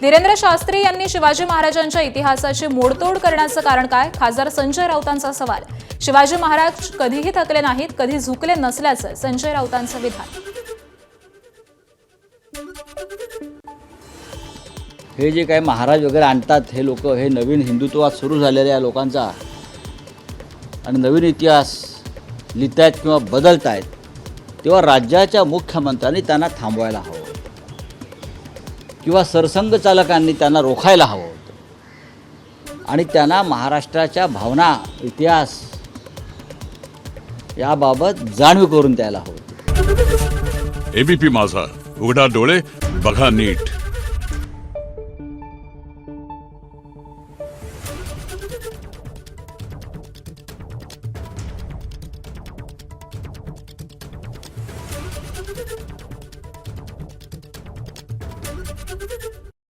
धीरेंद्र शास्त्री यांनी शिवाजी महाराजांच्या इतिहासाची मोडतोड करण्याचं कारण काय? खासदार संजय राऊतांचा सवाल। शिवाजी महाराज कधीही थकले नाहीत, कधी झुकले नसल्याचं संजय राऊतांचं विधान। हे जे काही महाराज वगैरे आणतात हे लोक, हे नवीन हिंदुत्वात सुरू झालेल्या लोकांचा आणि नवीन इतिहास लिहितायत किंवा बदलतायत, तेव्हा राज्याच्या मुख्यमंत्र्यांनी त्यांना थांबवायला हवं किंवा सरसंघचालकांनी त्यांना रोखायला हवं होतं आणि त्यांना महाराष्ट्राच्या भावना, इतिहास याबाबत जाणीव करून द्यायला हवं। एबीपी माझा, उघडा डोळे बघा नीट।